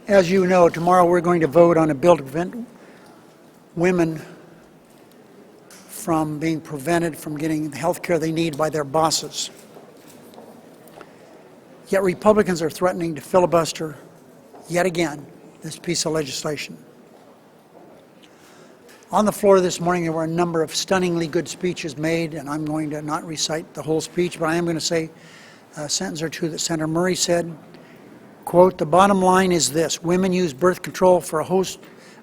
As you know, tomorrow we're going to vote on a bill to prevent women from being prevented from getting the health care they need by their bosses. Yet Republicans are threatening to filibuster, yet again, this piece of legislation. On the floor this morning, there were a number of stunningly good speeches made, and I'm going to not recite the whole speech, but I am going to say a sentence or two that Senator Murray said. Quote, "The bottom line is this: women use birth control for a host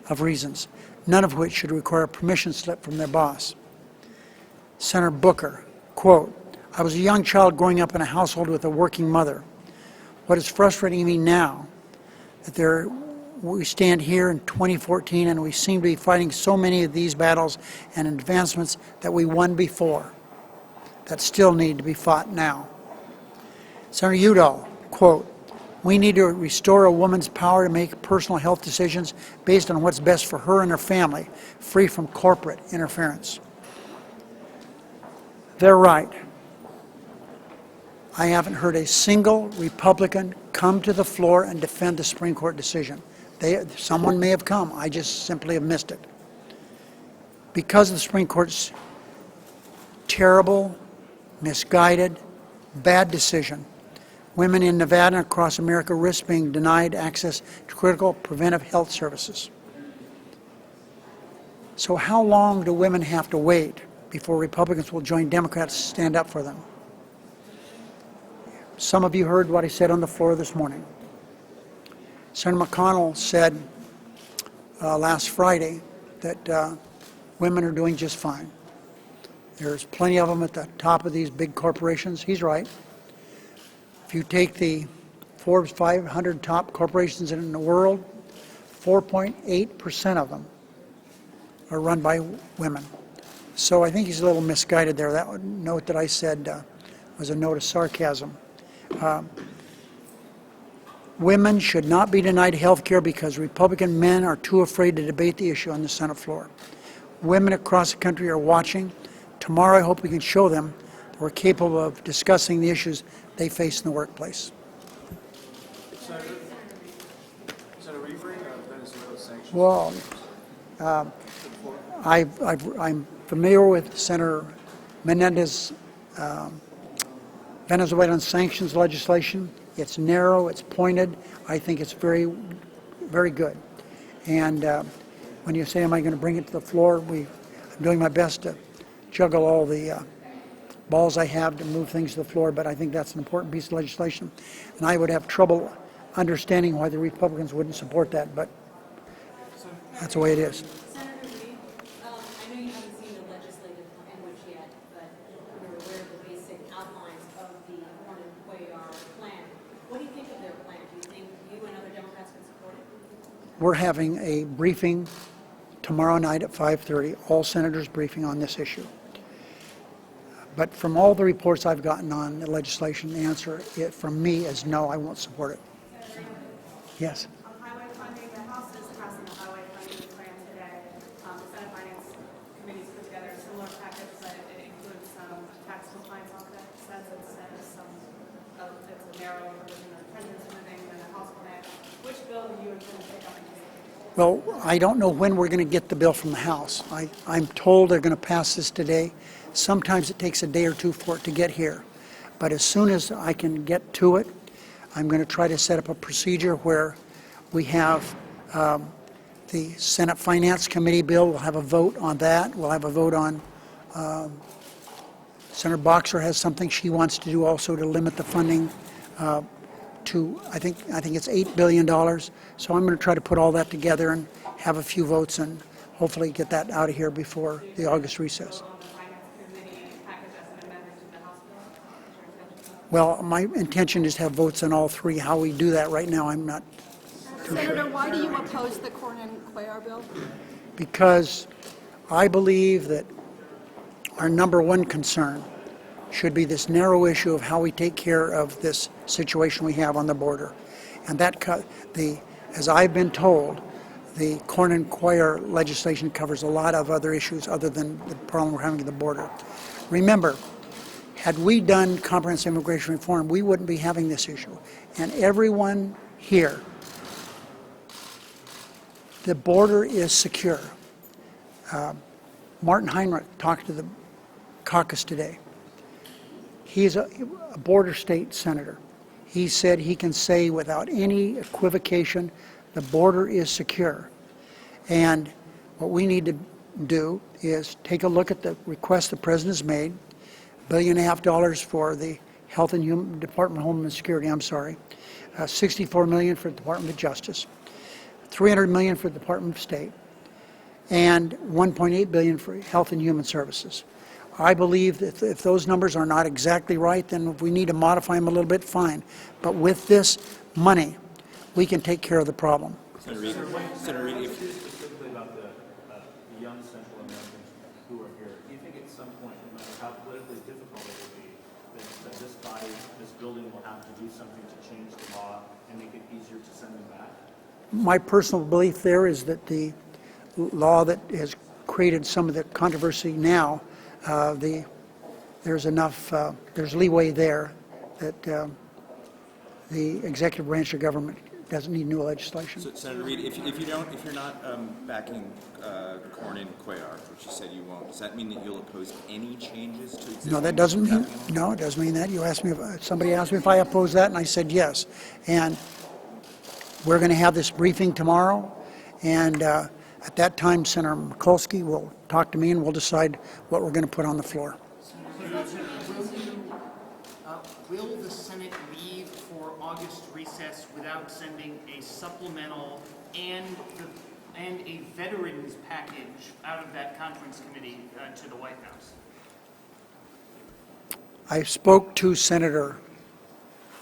of reasons, none of which should require a permission slip from their boss." Senator Booker, quote, "I was a young child growing up in a household with a working mother. What is frustrating me now that we stand here in 2014 and we seem to be fighting so many of these battles and advancements that we won before that still need to be fought now." Senator Udall, quote, "We need to restore a woman's power to make personal health decisions based on what's best for her and her family, free from corporate interference." They're right. I haven't heard a single Republican come to the floor and defend the Supreme Court decision. Someone may have come. I just simply have missed it. Because of the Supreme Court's terrible, misguided, bad decision, women in Nevada and across America risk being denied access to critical preventive health services. So how long do women have to wait before Republicans will join Democrats to stand up for them? Some of you heard what I said on the floor this morning. Senator McConnell said last Friday that women are doing just fine. There's plenty of them at the top of these big corporations. He's right. If you take the Forbes 500 top corporations in the world, 4.8% of them are run by women. So I think he's a little misguided there. That note that I said was a note of sarcasm. Women should not be denied health care because Republican men are too afraid to debate the issue on the Senate floor. Women across the country are watching. Tomorrow I hope we can show them that we're capable of discussing the issues they face in the workplace. Senator Reid, Venezuela sanctions. Well, I'm familiar with Senator Menendez's Venezuelan sanctions legislation. It's narrow, it's pointed. I think it's very, very good. And when you say, am I going to bring it to the floor, I'm doing my best to juggle all the balls I have to move things to the floor, but I think that's an important piece of legislation. And I would have trouble understanding why the Republicans wouldn't support that, but that's the way it is. Senator Reid, I know you haven't seen the legislative language yet, but you're aware of the basic outlines of the Horn and Cuellar plan. What do you think of their plan? Do you think you and other Democrats can support it? We're having a briefing tomorrow night at 5:30, all senators briefing on this issue. But from all the reports I've gotten on the legislation, the answer from me is no, I won't support it. Yes. On highway funding, the House is passing the highway funding plan today. The Senate Finance Committee's put together a similar package, but it includes some tax compliance offsets instead of it's a narrow version of President's living and the House plan. Which bill do you intend to take up? Well, I don't know when we're going to get the bill from the House. I'm told they're going to pass this today. Sometimes it takes a day or two for it to get here. But as soon as I can get to it, I'm going to try to set up a procedure where we have the Senate Finance Committee bill. We'll have a vote on that. We'll have a vote on Senator Boxer has something she wants to do also to limit the funding to, I think it's $8 billion. So I'm going to try to put all that together and have a few votes and hopefully get that out of here before the August recess. Well, my intention is to have votes on all three. How we do that right now, I'm not too Senator, sure. why do you oppose the Corn and Cuellar bill? Because I believe that our number one concern should be this narrow issue of how we take care of this situation we have on the border. And that, as I've been told, the Corn and Cuellar legislation covers a lot of other issues other than the problem we're having at the border. Remember, had we done comprehensive immigration reform, we wouldn't be having this issue. And everyone here The border is secure. Martin Heinrich talked to the caucus today. He's a border state senator. He said he can say without any equivocation, the border is secure. And what we need to do is take a look at the request the president has made, $1.5 billion for the Health and Human Department of Homeland Security, $64 million for the Department of Justice, $300 million for the Department of State, and $1.8 billion for Health and Human Services. I believe that if those numbers are not exactly right, then if we need to modify them a little bit, fine. But with this money, we can take care of the problem. Senator Reid, Specifically about the young Central Americans who are here, do you think at some point, no matter how politically difficult it will be, that this body, this building will have to do something to change the law and make it easier to send them back? My personal belief there is that the law that has created some of the controversy now, there's enough, there's leeway there that the executive branch of government doesn't need new legislation. so Senator Reid, if you're not backing Cornyn Cuellar, which you said you won't, does that mean that you'll oppose any changes to existing? No, that doesn't mean, no, it doesn't mean that. You asked me, somebody asked me if I oppose that, and I said yes. And we're going to have this briefing tomorrow, and at that time, Senator Mikulski will talk to me, and we'll decide what we're going to put on the floor. Will the Senate leave for August recess without sending a supplemental and a veterans package out of that conference committee to the White House? I spoke to Senator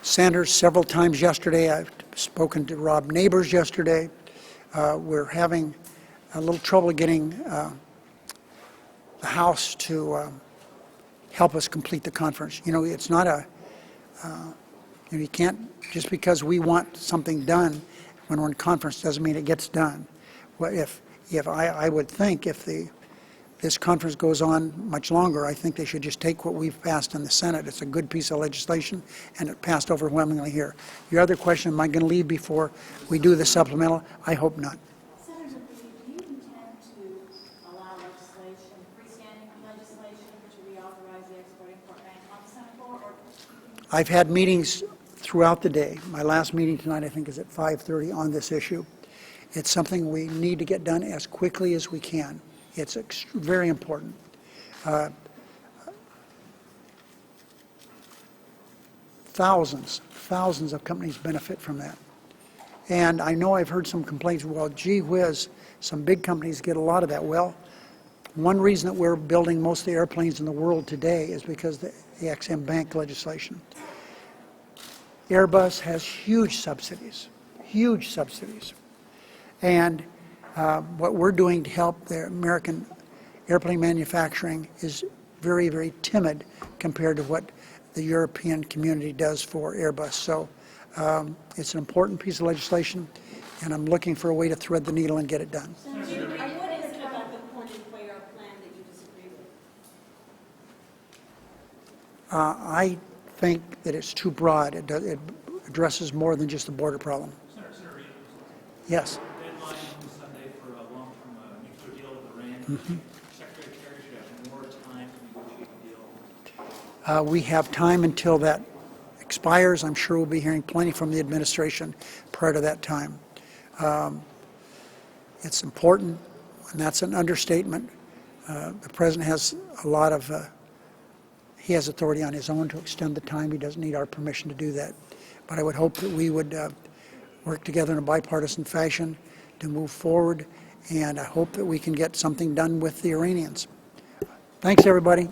Sanders several times yesterday. I've spoken to Rob Neighbors yesterday. We're having a little trouble getting the House to help us complete the conference. You know, it's not a, you can't, just because we want something done when we're in conference doesn't mean it gets done. Well, if I would think if this conference goes on much longer, I think they should just take what we've passed in the Senate. It's a good piece of legislation, and it passed overwhelmingly here. Your other question, am I going to leave before we do the supplemental? I hope not. Senator Reid, do you intend to allow legislation, freestanding legislation, to reauthorize the export-import bank on the Senate floor? Or I've had meetings throughout the day. My last meeting tonight, I think, is at 5:30 on this issue. It's something we need to get done as quickly as we can. It's very important. Thousands of companies benefit from that. And I know I've heard some complaints, well, gee whiz, some big companies get a lot of that. Well, one reason that we're building most of the airplanes in the world today is because of the EXIM Bank legislation. Airbus has huge subsidies. And what we're doing to help the American airplane manufacturing is very, very timid compared to what the European community does for Airbus. So it's an important piece of legislation, and I'm looking for a way to thread the needle and get it done. What is it about the Cornyn Cuellar plan that you disagree with? I think that it's too broad. It addresses more than just the border problem. Senator Reid, Yes. deadline Sunday for a long-term nuclear deal with Iran. Secretary Kerry should have more time to negotiate the deal. We have time until that expires. I'm sure we'll be hearing plenty from the administration prior to that time. It's important, and that's an understatement. The president has a lot of, he has authority on his own to extend the time. He doesn't need our permission to do that. But I would hope that we would work together in a bipartisan fashion to move forward, and I hope that we can get something done with the Iranians. Thanks, everybody.